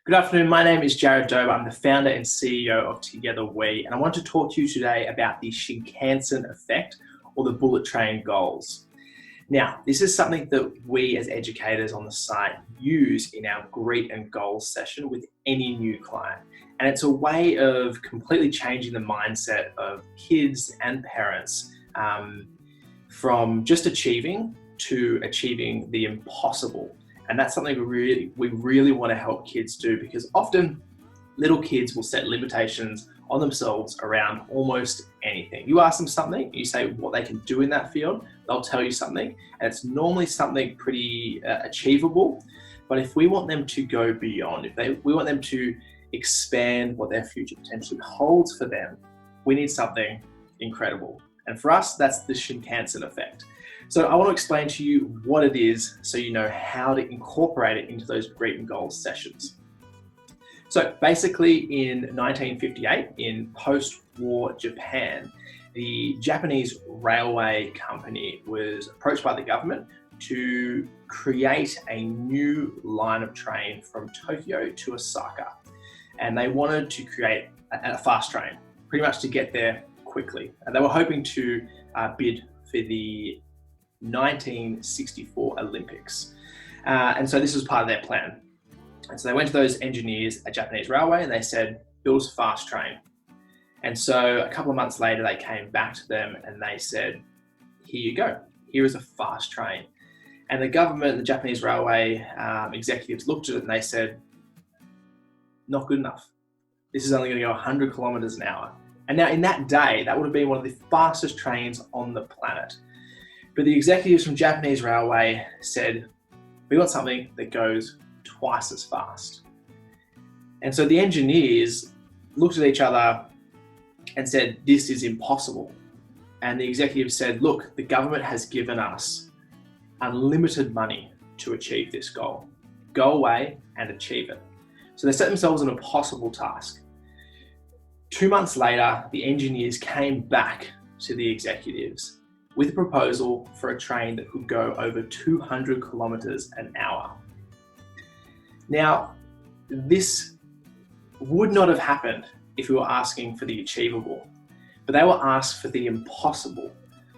Good afternoon, my name is Jared Dober. I'm the founder and CEO of TogetherWe, and I want to talk to you today about the Shinkansen Effect, or the bullet train goals. Now, this is something that we as educators on the site use in our greet and goals session with any new client. And it's a way of completely changing the mindset of kids and parents from just achieving to achieving the impossible. And that's something we really want to help kids do, because often little kids will set limitations on themselves around almost anything. You ask them something, you say what they can do in that field, they'll tell you something, and it's normally something pretty achievable. But if we want them to go beyond, we want them to expand what their future potentially holds for them, we need something incredible. And for us, that's the Shinkansen Effect. So I want to explain to you what it is so you know how to incorporate it into those greet and goals sessions. So basically in 1958, in post-war Japan, the Japanese railway company was approached by the government to create a new line of train from Tokyo to Osaka. And they wanted to create a fast train, pretty much to get there quickly. And they were hoping to bid for the 1964 Olympics. And so this was part of their plan. And so they went to those engineers at Japanese Railway and they said, build us a fast train. And so a couple of months later, they came back to them and they said, here you go, here is a fast train. And the government, the Japanese Railway executives looked at it and they said, not good enough. This is only going to go 100 kilometers an hour. And now in that day, that would have been one of the fastest trains on the planet. But the executives from Japanese Railway said, we want something that goes twice as fast. And so the engineers looked at each other and said, this is impossible. And the executives said, look, the government has given us unlimited money to achieve this goal. Go away and achieve it. So they set themselves an impossible task. 2 months later, the engineers came back to the executives with a proposal for a train that could go over 200 kilometers an hour. Now, this would not have happened if we were asking for the achievable, but they were asked for the impossible.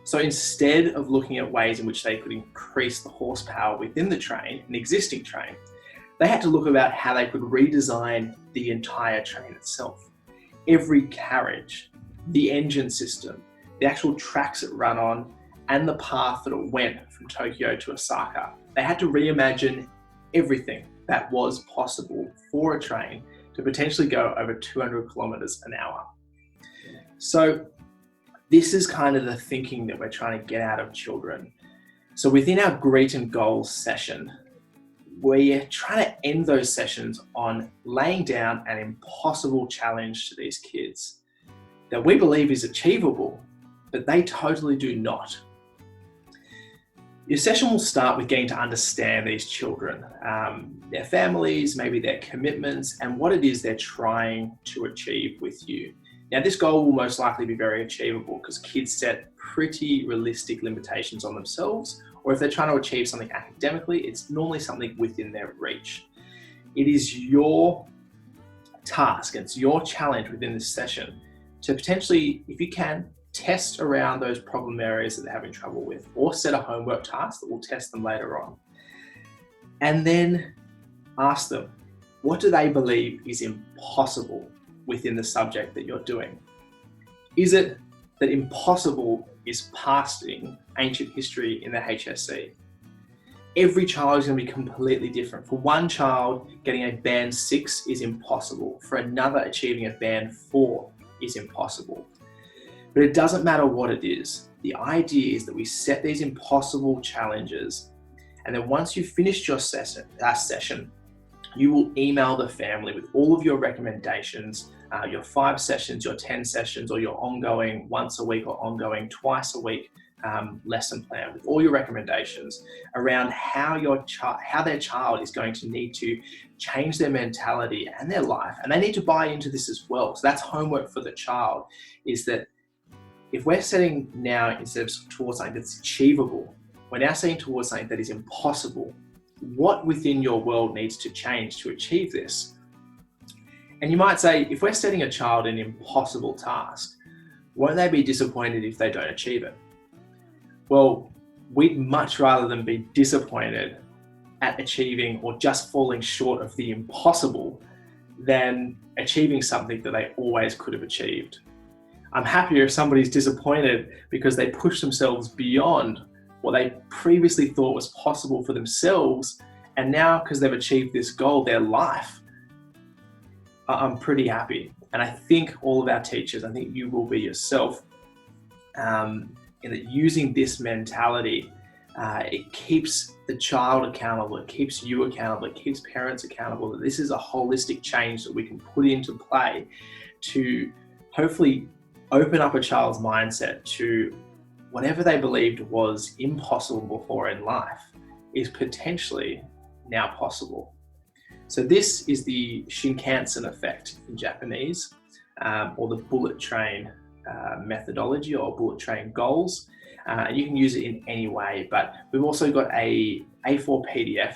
So instead of looking at ways in which they could increase the horsepower within the train, an existing train, they had to look about how they could redesign the entire train itself. Every carriage, the engine system, the actual tracks it ran on, and the path that it went from Tokyo to Osaka. They had to reimagine everything that was possible for a train to potentially go over 200 kilometers an hour. So this is kind of the thinking that we're trying to get out of children. So within our greet and goals session, we're trying to end those sessions on laying down an impossible challenge to these kids that we believe is achievable, but they totally do not. Your session will start with getting to understand these children, their families, maybe their commitments, and what it is they're trying to achieve with you. Now, this goal will most likely be very achievable because kids set pretty realistic limitations on themselves, or if they're trying to achieve something academically, it's normally something within their reach. It is your task, it's your challenge within this session to potentially, if you can, test around those problem areas that they're having trouble with, or set a homework task that will test them later on. And then ask them, what do they believe is impossible within the subject that you're doing? Is it that impossible is passing ancient history in the HSC? Every child is going to be completely different. For one child, getting a band 6 is impossible. For another, achieving a band 4 is impossible. But it doesn't matter what it is. The idea is that we set these impossible challenges, and then once you've finished your session, you will email the family with all of your recommendations, your 5 sessions, your 10 sessions, or your ongoing once a week or ongoing twice a week lesson plan with all your recommendations around how their child is going to need to change their mentality and their life. And they need to buy into this as well. So that's homework for the child, is that if we're setting now, instead of towards something that's achievable, we're now setting towards something that is impossible. What within your world needs to change to achieve this? And you might say, if we're setting a child an impossible task, won't they be disappointed if they don't achieve it? Well, we'd much rather than be disappointed at achieving or just falling short of the impossible than achieving something that they always could have achieved. I'm happier if somebody's disappointed because they pushed themselves beyond what they previously thought was possible for themselves, and now because they've achieved this goal, their life, I'm pretty happy. And I think all of our teachers, I think you will be yourself, in that using this mentality, it keeps the child accountable, it keeps you accountable, it keeps parents accountable, that this is a holistic change that we can put into play to hopefully open up a child's mindset to whatever they believed was impossible before in life is potentially now possible. So this is the Shinkansen Effect in Japanese, or the bullet train methodology, or bullet train goals. You can use it in any way, but we've also got a A4 PDF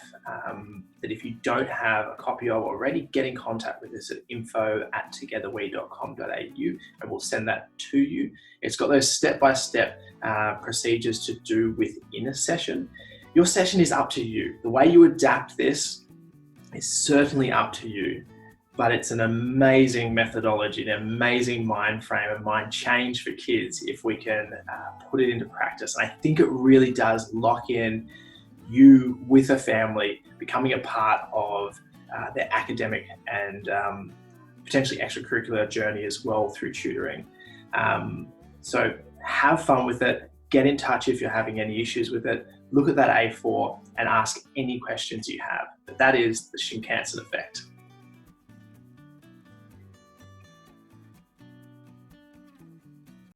that if you don't have a copy of already, get in contact with us at info@togetherwe.com.au and we'll send that to you. It's got those step-by-step procedures to do within a session. Your session is up to you. The way you adapt this is certainly up to you, but it's an amazing methodology, an amazing mind frame and mind change for kids if we can put it into practice. And I think it really does lock in you with a family, becoming a part of their academic and potentially extracurricular journey as well through tutoring. So have fun with it. Get in touch if you're having any issues with it. Look at that A4 and ask any questions you have. But that is the Shinkansen Effect.